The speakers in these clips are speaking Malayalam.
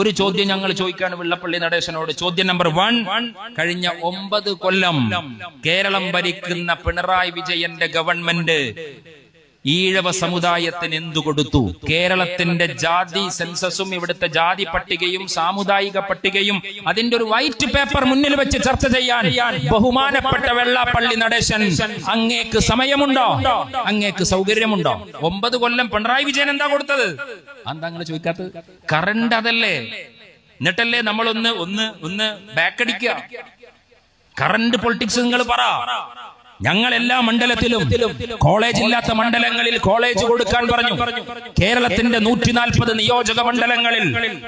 ഒരു ചോദ്യം ഞങ്ങൾ ചോദിക്കാണ് വെള്ളപ്പള്ളി നടേശനോട്. ചോദ്യം നമ്പർ 1. കഴിഞ്ഞ 9 കൊല്ലം കേരളം ഭരിക്കുന്ന പിണറായി വിജയന്റെ ഗവൺമെന്റ് ഈഴവ സമുദായത്തിന് എന്തു കൊടുത്തു? കേരളത്തിന്റെ ജാതി സെൻസസും ഇവിടുത്തെ ജാതി പട്ടികയും സാമുദായിക പട്ടികയും അതിന്റെ ഒരു വൈറ്റ് പേപ്പർ മുന്നിൽ വെച്ച് ചർച്ച ചെയ്യാൻ ബഹുമാനപ്പെട്ട വെള്ളാപ്പള്ളി നടേശൻ അങ്ങേക്ക് സമയമുണ്ടോ? അങ്ങേക്ക് സൗകര്യമുണ്ടോ? 9 കൊല്ലം പിണറായി വിജയൻ എന്താ കൊടുത്തത്? എന്താ നിങ്ങൾ ചോദിക്കാത്തത്? കറണ്ട് അതല്ലേ? എന്നിട്ടല്ലേ നമ്മളൊന്ന് ബാക്കടിക്കുക? കറണ്ട് പൊളിറ്റിക്സ് നിങ്ങൾ പറ. ഞങ്ങൾ എല്ലാ മണ്ഡലത്തിലും കോളേജ് ഇല്ലാത്ത മണ്ഡലങ്ങളിൽ കോളേജ് കൊടുക്കാൻ പറഞ്ഞു. കേരളത്തിന്റെ 140 നിയോജക മണ്ഡലങ്ങളിൽ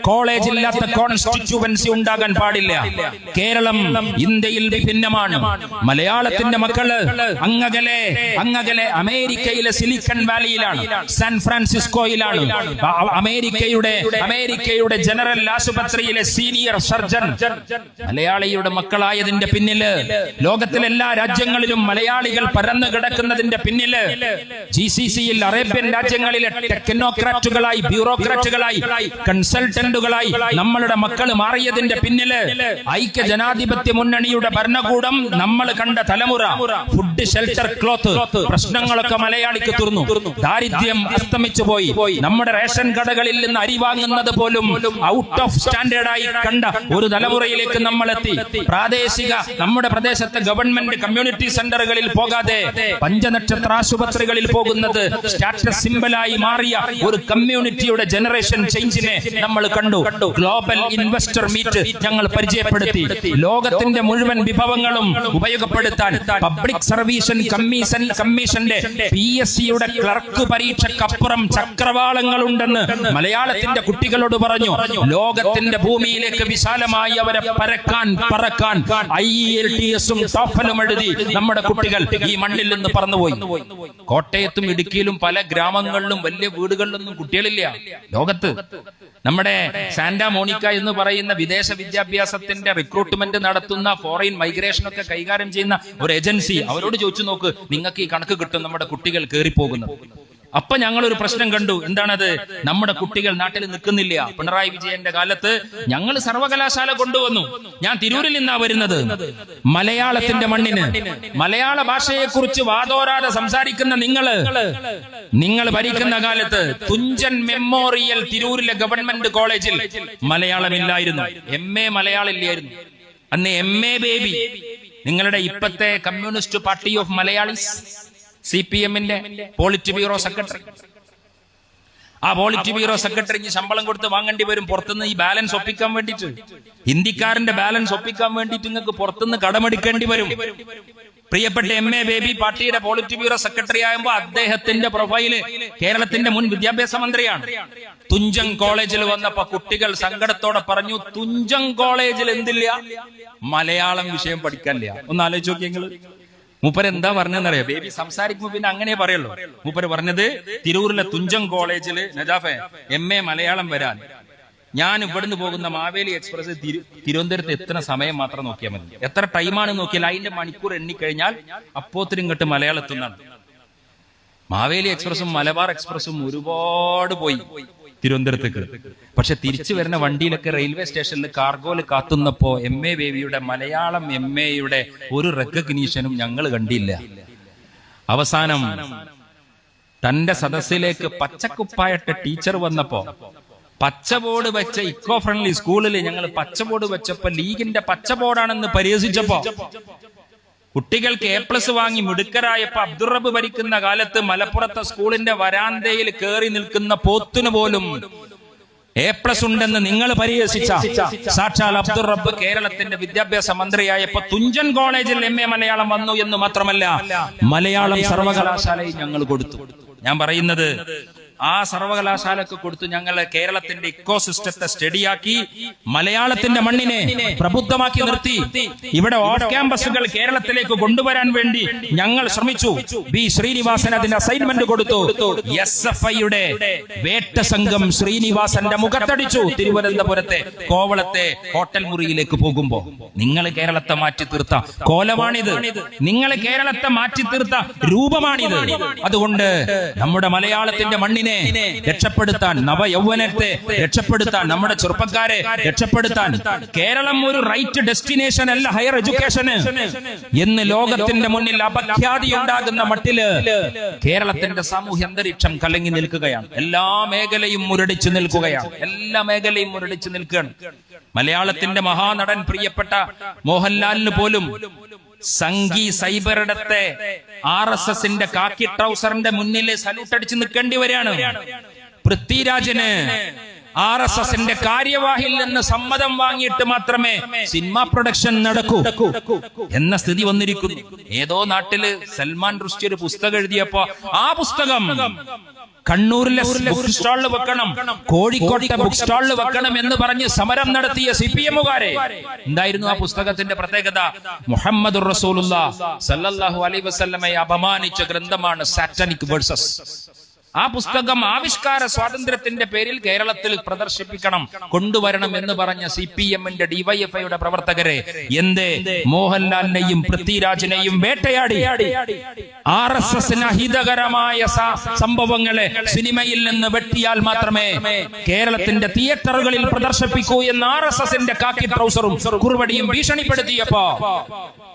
കോളേജ് ഇല്ലാത്ത കോൺസ്റ്റിറ്റ്യുവൻസി ഉണ്ടാകാൻ പാടില്ല. കേരളം ഇന്ത്യയിൽ വിഭിന്നമാണ്. മലയാളത്തിന്റെ മക്കള് അങ്ങകലെ അമേരിക്കയിലെ സിലിക്കൺ വാലിയിലാണ്, സാൻ ഫ്രാൻസിസ്കോയിലാണ്. അമേരിക്കയുടെ ജനറൽ ആശുപത്രിയിലെ സീനിയർ സർജൻ മലയാളിയുടെ മക്കളായതിന്റെ പിന്നില് ലോകത്തിലെ എല്ലാ രാജ്യങ്ങളിലും മലയാളികൾ പരന്നു കിടക്കുന്നതിന്റെ പിന്നില് GCCയിൽ അറേബ്യൻ രാജ്യങ്ങളിലെ ടെക്നോക്രാറ്റുകളായി, ബ്യൂറോക്രാറ്റുകളായി, കൺസൾട്ടന്റുകളായി നമ്മളുടെ മക്കൾ മാറിയതിന്റെ പിന്നില് ഐക്യ ജനാധിപത്യ മുന്നണിയുടെ ഭരണകൂടം നമ്മൾ കണ്ട തലമുറ ഫുഡ്, ഷെൽട്ടർ, ക്ലോത്ത് പ്രശ്നങ്ങളൊക്കെ മലയാളിക്ക് തീർന്നു. ദാരിദ്ര്യം അസ്തമിച്ചു പോയി. നമ്മുടെ റേഷൻ കടകളിൽ നിന്ന് അരി വാങ്ങുന്നത് പോലും ഔട്ട് ഓഫ് സ്റ്റാൻഡേർഡായി കണ്ട ഒരു തലമുറയിലേക്ക് നമ്മൾ എത്തി. നമ്മുടെ പ്രദേശത്തെ ഗവൺമെന്റ് കമ്മ്യൂണിറ്റി സെന്ററുകളിൽ പോകാതെ പഞ്ചനക്ഷത്ര ആശുപത്രികളിൽ പോകുന്നത് സ്റ്റാറ്റസ് സിംബലായി മാറിയ ഒരു കമ്മ്യൂണിറ്റിയുടെ ജനറേഷൻ ചേഞ്ചിനെ നമ്മൾ കണ്ടു. ഗ്ലോബൽ ഇൻവെസ്റ്റർ മീറ്റ് ഞങ്ങൾ പരിചയപ്പെടുത്തി. ലോകത്തിന്റെ മുഴുവൻ വിഭവങ്ങളും ഉപയോഗപ്പെടുത്താൻ പബ്ലിക് സർവീസ് കമ്മീഷന്റെ PSCയുടെ ക്ലർക്ക് പരീക്ഷക്കപ്പുറം ചക്രവാളങ്ങൾ ഉണ്ടെന്ന് മലയാളത്തിന്റെ കുട്ടികളോട് പറഞ്ഞു. ലോകത്തിന്റെ ഭൂമിയിലേക്ക് വിശാലമായി അവരെ പറക്കാൻ IELTS-ഉം TOEFL-ഉം എഴുതി നമ്മുടെ കുട്ടികൾ ഈ മണ്ണിൽ നിന്ന് പറന്നുപോയി. കോട്ടയത്തും ഇടുക്കിയിലും പല ഗ്രാമങ്ങളിലും വലിയ വീടുകളിലൊന്നും കുട്ടികളില്ല ലോകത്ത്. നമ്മുടെ സാന്റാ മോണിക്ക എന്ന് പറയുന്ന വിദേശ വിദ്യാഭ്യാസത്തിന്റെ റിക്രൂട്ട്മെന്റ് നടത്തുന്ന ഫോറിൻ മൈഗ്രേഷൻ ഒക്കെ കൈകാര്യം ചെയ്യുന്ന ഒരു ഏജൻസി, അവരോട് ചോദിച്ചു നോക്ക്, നിങ്ങൾക്ക് ഈ കണക്ക് കിട്ടും നമ്മുടെ കുട്ടികൾ കയറിപ്പോകുന്നത്. അപ്പൊ ഞങ്ങളൊരു പ്രശ്നം കണ്ടു. എന്താണത്? നമ്മുടെ കുട്ടികൾ നാട്ടിൽ നിൽക്കുന്നില്ല. പിണറായി വിജയന്റെ കാലത്ത് ഞങ്ങൾ സർവകലാശാല കൊണ്ടുവന്നു. ഞാൻ തിരൂരിൽ നിന്നാ വരുന്നത്. മലയാളത്തിന്റെ മണ്ണിന് മലയാള ഭാഷയെ കുറിച്ച് വാതോരാതെ സംസാരിക്കുന്ന നിങ്ങൾ ഭരിക്കുന്ന കാലത്ത് തുഞ്ചൻ മെമ്മോറിയൽ തിരൂരിലെ ഗവൺമെന്റ് കോളേജിൽ മലയാളമില്ലായിരുന്നു. MA മലയാളം ഇല്ലായിരുന്നു. അന്ന് MA ബേബി. നിങ്ങളുടെ ഇപ്പത്തെ കമ്മ്യൂണിസ്റ്റ് പാർട്ടി ഓഫ് മലയാളീസ്, CPM-ന്റെ പോളിറ്റ് ബ്യൂറോ സെക്രട്ടറി, ആ പോളിറ്റ് ബ്യൂറോ സെക്രട്ടറിക്ക് ശമ്പളം കൊടുത്ത് വാങ്ങേണ്ടി വരും പുറത്തുനിന്ന് ഈ ബാലൻസ് ഒപ്പിക്കാൻ വേണ്ടിയിട്ട്. ഹിന്ദിക്കാരന്റെ ബാലൻസ് ഒപ്പിക്കാൻ വേണ്ടിയിട്ട് നിങ്ങൾക്ക് പുറത്തുനിന്ന് കടമെടുക്കേണ്ടി വരും. പ്രിയപ്പെട്ട MA ബേബി പാർട്ടിയുടെ പോളിറ്റ് ബ്യൂറോ സെക്രട്ടറി ആകുമ്പോൾ അദ്ദേഹത്തിന്റെ പ്രൊഫൈല് കേരളത്തിന്റെ മുൻ വിദ്യാഭ്യാസ മന്ത്രിയാണ്. തുഞ്ചൻ കോളേജിൽ വന്നപ്പോ കുട്ടികൾ സങ്കടത്തോടെ പറഞ്ഞു, തുഞ്ചൻ കോളേജിൽ എന്തില്ല? മലയാളം വിഷയം പഠിക്കാനില്ല. ഒന്ന് ആലോചിച്ച് നോക്കിയെങ്കിൽ മൂപ്പര് എന്താ പറഞ്ഞെന്നറിയാം? ബേബി സംസാരിക്കുമ്പോ പിന്നെ അങ്ങനെ പറയുള്ളൂ. മൂപ്പര് പറഞ്ഞത്, തിരൂരിലെ തുഞ്ചൻ കോളേജില് നജാഫെ MA മലയാളം വരാൻ ഞാൻ ഇവിടുന്ന് പോകുന്ന മാവേലി എക്സ്പ്രസ് തിരുവനന്തപുരത്ത് എത്തുന്ന സമയം മാത്രം നോക്കിയാൽ മതി. എത്ര ടൈമാണ് നോക്കിയാൽ അതിന്റെ മണിക്കൂർ എണ്ണിക്കഴിഞ്ഞാൽ അപ്പോത്തിനും ഇങ്ങോട്ട് മലയാളത്തുനിന്നാണ്. മാവേലി എക്സ്പ്രസും മലബാർ എക്സ്പ്രസും ഒരുപാട് പോയി തിരുവനന്തപുരത്തേക്ക്. പക്ഷെ തിരിച്ചു വരുന്ന വണ്ടിയിലൊക്കെ റെയിൽവേ സ്റ്റേഷനിൽ കാർഗോല് കാത്തുന്നപ്പോ MA ബേബിയുടെ മലയാളം MAയുടെ ഒരു റെക്കഗ്നീഷനും ഞങ്ങൾ കണ്ടില്ല. അവസാനം തന്റെ സദസ്സിലേക്ക് പച്ചക്കുപ്പായിട്ട ടീച്ചർ വന്നപ്പോ പച്ചബോർഡ് വെച്ച ഇക്കോ ഫ്രണ്ട്ലി സ്കൂളിൽ ഞങ്ങൾ പച്ചബോർഡ് വെച്ചപ്പോ ലീഗിന്റെ പച്ചബോർഡാണെന്ന് പരിഹസിച്ചപ്പോ കുട്ടികൾക്ക് A+ വാങ്ങി മിടുക്കരായപ്പോ അബ്ദുറബ് ഭരിക്കുന്ന കാലത്ത് മലപ്പുറത്തെ സ്കൂളിന്റെ വരാന്തയിൽ കയറി നിൽക്കുന്ന പോത്തിനു പോലും A+ ഉണ്ടെന്ന് നിങ്ങൾ പരിഹസിച്ച സാക്ഷാൽ അബ്ദുറബ് കേരളത്തിന്റെ വിദ്യാഭ്യാസ മന്ത്രിയായപ്പോ തുഞ്ചൻ കോളേജിൽ MA മലയാളം വന്നു എന്ന് മാത്രമല്ല, മലയാളം സർവകലാശാലയിൽ ഞങ്ങൾ കൊടുത്തു. ഞാൻ പറയുന്നത് ആ സർവകലാശാലക്ക് കൊടുത്തു. ഞങ്ങൾ കേരളത്തിന്റെ ഇക്കോസിസ്റ്റത്തെ സ്റ്റഡിയാക്കി മലയാളത്തിന്റെ മണ്ണിനെ പ്രബുദ്ധമാക്കി നിർത്തി. ഇവിടെ ഓഫ് ക്യാമ്പസുകൾ കേരളത്തിലേക്ക് കൊണ്ടുവരാൻ വേണ്ടി ഞങ്ങൾ ശ്രമിച്ചു. B. ശ്രീനിവാസൻ അതിന് അസൈൻമെന്റ് കൊടുത്തു. SFIയുടെ വേട്ട സംഘം ശ്രീനിവാസന്റെ മുഖത്തടിച്ചു. തിരുവനന്തപുരത്തെ കോവളത്തെ ഹോട്ടൽ മുറിയിലേക്ക് പോകുമ്പോ നിങ്ങൾ കേരളത്തെ മാറ്റി തീർത്ത കോലമാണിത്. നിങ്ങൾ കേരളത്തെ മാറ്റി തീർത്ത രൂപമാണിത്. അതുകൊണ്ട് നമ്മുടെ മലയാളത്തിന്റെ മണ്ണിനെ കുഞ്ഞിനെ രക്ഷപ്പെടുത്താൻ, നവയൗവനത്തെ രക്ഷപ്പെടുത്താൻ, നമ്മുടെ ചെറുപ്പക്കാരെ രക്ഷപ്പെടുത്താൻ കേരളം ഒരു റൈറ്റ് ഡെസ്റ്റിനേഷൻ അല്ല ഹയർ എഡ്യൂക്കേഷന് എന്ന് ലോകത്തിന്റെ മുന്നിൽ അപഖ്യാതി ഉണ്ടാകുന്ന മട്ടില് കേരളത്തിന്റെ സാമൂഹ്യ അന്തരീക്ഷം കലങ്ങി നിൽക്കുകയാണ്. എല്ലാ മേഖലയും മുരടിച്ചു നിൽക്കുകയാണ്. മലയാളത്തിന്റെ മഹാനടൻ പ്രിയപ്പെട്ട മോഹൻലാലിന് പോലും സംഘി സൈബറിടത്തെ RSSന്റെ കാക്കി ട്രൗസറിന്റെ മുന്നിൽ സല്യൂട്ട് അടിച്ച് നിൽക്കേണ്ടി വരികയാണ്. പൃഥ്വിരാജിന് RSSന്റെ കാര്യവാഹിയിൽ നിന്ന് സമ്മതം വാങ്ങിയിട്ട് മാത്രമേ സിനിമാ പ്രൊഡക്ഷൻ നടക്കൂ എന്ന സ്ഥിതി വന്നിരിക്കുന്നു. ഏതോ നാട്ടില് സൽമാൻ റുഷ്ദി ഒരു പുസ്തകം എഴുതിയപ്പോ ആ പുസ്തകം കണ്ണൂരിലെ ബുക്ക് സ്റ്റാളിൽ വെക്കണം, കോഴിക്കോട്ടെ ബുക്ക് സ്റ്റാളിൽ വെക്കണം എന്ന് പറഞ്ഞ് സമരം നടത്തിയ CPM-കാരെ. എന്തായിരുന്നു ആ പുസ്തകത്തിന്റെ പ്രത്യേകത? മുഹമ്മദുർ റസൂലുള്ളാഹി സ്വല്ലല്ലാഹു അലൈഹി വസല്ലമയെ അപമാനിച്ച ഗ്രന്ഥമാണ് സാറ്റനിക് വേഴ്സസ്. ആ പുസ്തകം ആവിഷ്കാര സ്വാതന്ത്ര്യത്തിന്റെ പേരിൽ കേരളത്തിൽ പ്രദർശിപ്പിക്കണം, കൊണ്ടുവരണം എന്ന് പറഞ്ഞ CPM-ന്റെ DYFI-യുടെ പ്രവർത്തകരെ എന്തേ മോഹൻലാലിനെയും പൃഥ്വിരാജിനെയും വേട്ടയാടി RSSന് അഹിതകരമായ സംഭവങ്ങളെ സിനിമയിൽ നിന്ന് വെട്ടിയാൽ മാത്രമേ കേരളത്തിന്റെ തിയേറ്ററുകളിൽ പ്രദർശിപ്പിക്കൂ എന്ന് RSSന്റെ കാക്കി ട്രൗസറും കുറുവടിയും ഭീഷണിപ്പെടുത്തിയപ്പോ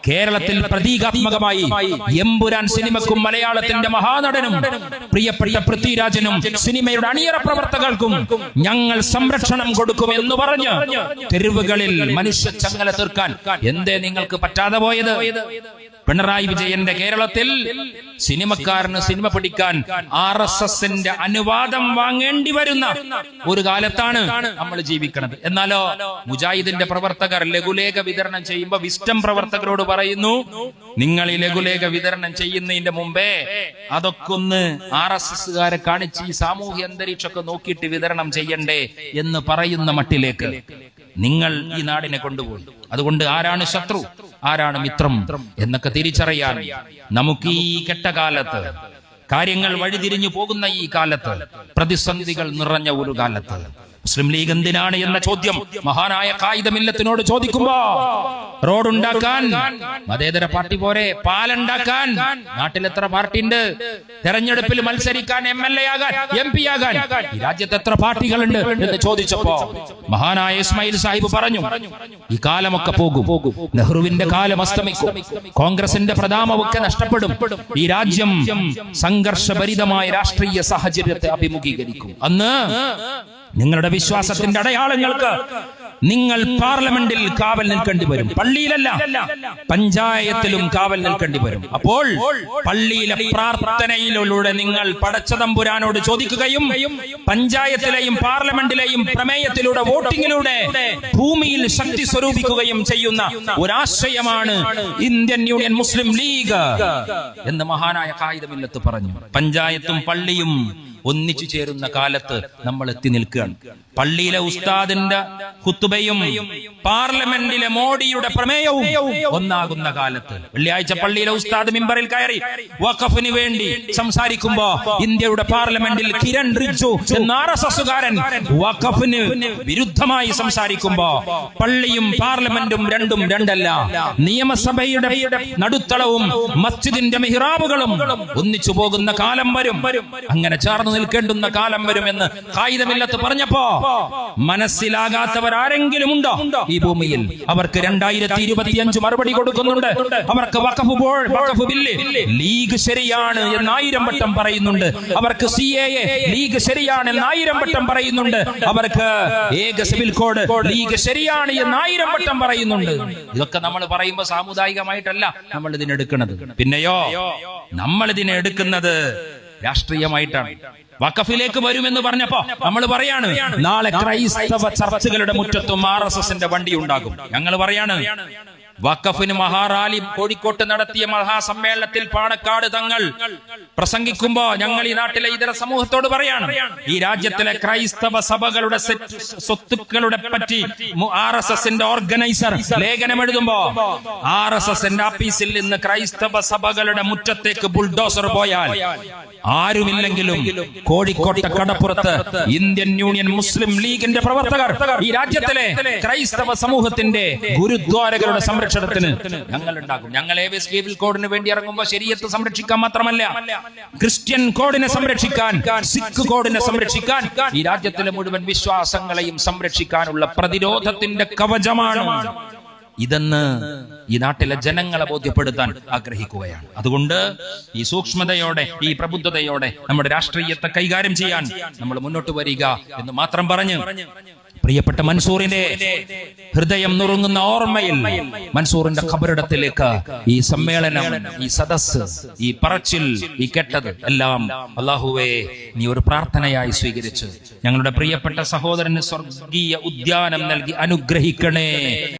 കേരളത്തിൽ പ്രതീകാത്മകമായി എമ്പുരാൻ സിനിമക്കും മലയാളത്തിന്റെ മഹാനടനും പ്രിയപ്പെട്ട പൃഥ്വിരാജിനും സിനിമയുടെ അണിയറ പ്രവർത്തകർക്കും ഞങ്ങൾ സംരക്ഷണം കൊടുക്കും എന്ന് പറഞ്ഞ് തെരുവുകളിൽ മനുഷ്യ ചങ്ങല തീർക്കാൻ എന്തേ നിങ്ങൾക്ക് പറ്റാതെ പോയത്? പിണറായി വിജയന്റെ കേരളത്തിൽ സിനിമക്കാരന് സിനിമ പിടിക്കാൻ RSSന്റെ അനുവാദം വാങ്ങേണ്ടി വരുന്ന ഒരു കാലത്താണ് നമ്മൾ ജീവിക്കുന്നത്. എന്നാലോ മുജാഹിദിന്റെ പ്രവർത്തകർ ലഘുലേഖ വിതരണം ചെയ്യുമ്പോൾ വിസ്റ്റം പ്രവർത്തകരോട് പറയുന്നു, നിങ്ങൾ ഈ ലഘുലേഖ വിതരണം ചെയ്യുന്നതിന്റെ മുമ്പേ അതൊക്കെ ഒന്ന് RSSകാരെ കാണിച്ച് ഈ സാമൂഹ്യ അന്തരീക്ഷമൊക്കെ നോക്കിയിട്ട് വിതരണം ചെയ്യണ്ടേ എന്ന് പറയുന്ന മട്ടിലേക്ക് നിങ്ങൾ ഈ നാടിനെ കൊണ്ടുപോയി. അതുകൊണ്ട് ആരാണ് ശത്രു, ആരാണ് മിത്രം എന്നൊക്കെ തിരിച്ചറിയാൻ നമുക്ക് ഈ കെട്ടകാലത്ത്, കാര്യങ്ങൾ വഴിതിരിഞ്ഞു പോകുന്ന ഈ കാലത്ത്, പ്രതിസന്ധികൾ നിറഞ്ഞ ഒരു കാലത്ത് മുസ്ലിം ലീഗ് എന്തിനാണ് എന്ന ചോദ്യം മഹാനായ ഖായിദ മില്ലത്തിനോട് ചോദിക്കുമ്പോ, റോഡുണ്ടാക്കാൻ മതേതര പാർട്ടി പോരെ, പാലുണ്ടാക്കാൻ നാട്ടിൽ എത്ര പാർട്ടി ഉണ്ട്, തെരഞ്ഞെടുപ്പിൽ മത്സരിക്കാൻ MLA ആകാൻ, MP ആകാൻ ഈ രാജ്യത്ത് എത്ര പാർട്ടികളുണ്ട് എന്ന് ചോദിച്ചപ്പോ മഹാനായ ഇസ്മായിൽ സാഹിബ് പറഞ്ഞു, ഈ കാലമൊക്കെ പോകും, നെഹ്റുവിന്റെ കാലം അസ്തമിക്കും, കോൺഗ്രസിന്റെ പ്രതാപമൊക്കെ നഷ്ടപ്പെടും, ഈ രാജ്യം സംഘർഷഭരിതമായ രാഷ്ട്രീയ സാഹചര്യത്തെ അഭിമുഖീകരിക്കും. അന്ന് നിങ്ങളുടെ വിശ്വാസത്തിന്റെ അടയാളങ്ങൾക്ക് നിങ്ങൾ പാർലമെന്റിൽ കാവൽ നിൽക്കേണ്ടി വരും, പള്ളിയിലല്ല പഞ്ചായത്തിലും കാവൽ നിൽക്കേണ്ടി വരും. അപ്പോൾ പള്ളിയിലെ പ്രാർത്ഥനയിലൂടെ നിങ്ങൾ പടച്ചതമ്പുരാനോട് ചോദിക്കുകയും പഞ്ചായത്തിലെയും പാർലമെന്റിലെയും പ്രമേയത്തിലൂടെ വോട്ടിങ്ങിലൂടെ ഭൂമിയിൽ ശക്തി സ്വരൂപിക്കുകയും ചെയ്യുന്ന ഒരാശയമാണ് ഇന്ത്യൻ യൂണിയൻ മുസ്ലിം ലീഗ് എന്ന് മഹാനായ ഖായിദ മില്ലത്ത് പറഞ്ഞു. പഞ്ചായത്തും പള്ളിയും ഒന്നിച്ചു ചേരുന്ന കാലത്ത് നമ്മൾ എത്തി നിൽക്കുകയാണ്. പള്ളിയിലെ ഉസ്താദിന്റെ ഖുത്ബയും പാർലമെന്റിലെ മോഡിയുടെ പ്രമേയവും ഒന്നാകുന്ന കാലത്ത് വെള്ളിയാഴ്ച പള്ളിയിലെ ഉസ്താദ് മിമ്പറിൽ കയറി വഖഫിന് വേണ്ടി സംസാരിക്കുമ്പോ ഇന്ത്യയുടെ പാർലമെന്റിൽ കിരൺ റിജ്ജു എന്ന RSSകാരൻ വഖഫിന് വിരുദ്ധമായി സംസാരിക്കുമ്പോ പള്ളിയും പാർലമെന്റും രണ്ടും രണ്ടല്ല, നിയമസഭയുടെ നടുത്തളവും മസ്ജിദിന്റെ മിഹ്റാബുകളും ഒന്നിച്ചു പോകുന്ന കാലം വരും, അങ്ങനെ ചേർന്ന് നിൽക്കേണ്ടുന്ന കാലം വരുമെന്ന് ഖായിദ മില്ലത്ത് പറഞ്ഞപ്പോ മനസ്സിലാകാത്തവർ ആരെങ്കിലും ഉണ്ടോ ഈ ഭൂമിയിൽ? അവർക്ക് 2025 മറുപടി കൊടുക്കുന്നുണ്ട്. അവർക്ക് വഖഫ് ബില്ല് ലീഗ് ശരിയാണ് എന്ന് 1000 വട്ടം പറയുന്നുണ്ട്. അവർക്ക് CAA ലീഗ് ശരിയാണ് എന്ന് 1000 വട്ടം പറയുന്നുണ്ട്. അവർക്ക് ഏക സിവിൽ കോഡ് ലീഗ് ശരിയാണ് എന്ന് 1000 വട്ടം പറയുന്നുണ്ട്. ഇതൊക്കെ നമ്മൾ പറയുമ്പോൾ സാമുദായികമായിട്ടല്ല നമ്മൾ ഇതിനെടുക്കുന്നത്. പിന്നെയോ നമ്മൾ ഇതിനെ എടുക്കുന്നത് രാഷ്ട്രീയമായിട്ടാണ്. വഖഫിലേക്ക് വരുമെന്ന് പറഞ്ഞപ്പോ നമ്മൾ പറയാണ്, നാളെ ക്രൈസ്തവ ചർച്ചുകളുടെ മുറ്റത്തും RSSന്റെ വണ്ടി ഉണ്ടാകും. ഞങ്ങൾ പറയാണ്, വഖഫിന് മഹാറാലി കോഴിക്കോട്ട് നടത്തിയ മഹാസമ്മേളനത്തിൽ പാണക്കാട് തങ്ങൾ പ്രസംഗിക്കുമ്പോ ഞങ്ങൾ ഈ നാട്ടിലെ ഇതര സമൂഹത്തോട് പറയാണ്, ഈ രാജ്യത്തിലെ ക്രൈസ്തവ സഭകളുടെ സ്വത്തുക്കളുടെ പറ്റി RSSന്റെ ഓർഗനൈസർ ലേഖനം എഴുതുമ്പോ RSSന്റെ ഓഫീസിൽ നിന്ന് ക്രൈസ്തവ സഭകളുടെ മുറ്റത്തേക്ക് ബുൾഡോസർ പോയാൽ ആരുമില്ലെങ്കിലും കോഴിക്കോട്ടെ കടപ്പുറത്ത് ഇന്ത്യൻ യൂണിയൻ മുസ്ലിം ലീഗിന്റെ പ്രവർത്തകർ ഈ രാജ്യത്തിലെ ക്രൈസ്തവ സമൂഹത്തിന്റെ ഗുരുദ്വാരകളുടെ സംരക്ഷണം സംരക്ഷണത്തിന് ഞങ്ങൾ ഉണ്ടാകും. ഞങ്ങൾ സിവിൽ കോഡിന് വേണ്ടി ഇറങ്ങുമ്പോൾ ശരീഅത്ത് സംരക്ഷിക്കാൻ മാത്രമല്ല, ക്രിസ്ത്യൻ കോഡിനെ സംരക്ഷിക്കാൻ, സിഖ് കോഡിനെ സംരക്ഷിക്കാൻ, ഈ രാജ്യത്തിലെ മുഴുവൻ വിശ്വാസങ്ങളെയും സംരക്ഷിക്കാനുള്ള പ്രതിരോധത്തിന്റെ കവചമാണ് ഇതെന്ന് ഈ നാട്ടിലെ ജനങ്ങളെ ബോധ്യപ്പെടുത്താൻ ആഗ്രഹിക്കുകയാണ്. അതുകൊണ്ട് ഈ സൂക്ഷ്മതയോടെ, ഈ പ്രബുദ്ധതയോടെ നമ്മുടെ രാഷ്ട്രീയത്തെ കൈകാര്യം ചെയ്യാൻ നമ്മൾ മുന്നോട്ട് വരിക എന്ന് മാത്രം പറഞ്ഞ്, പ്രിയപ്പെട്ട മൻസൂറിന്റെ ഹൃദയം നുറുങ്ങുന്ന ഓർമ്മയിൽ മൻസൂറിന്റെ ഖബറിടത്തിലേക്ക് ഈ സമ്മേളനം, ഈ സദസ്സ്, ഈ പറച്ചിൽ, ഈ കേട്ടത് എല്ലാം അല്ലാഹുവേ നീ ഒരു പ്രാർത്ഥനയായി സ്വീകരിച്ച് ഞങ്ങളുടെ പ്രിയപ്പെട്ട സഹോദരന് സ്വർഗീയ ഉദ്യാനം നൽകി അനുഗ്രഹിക്കണേ.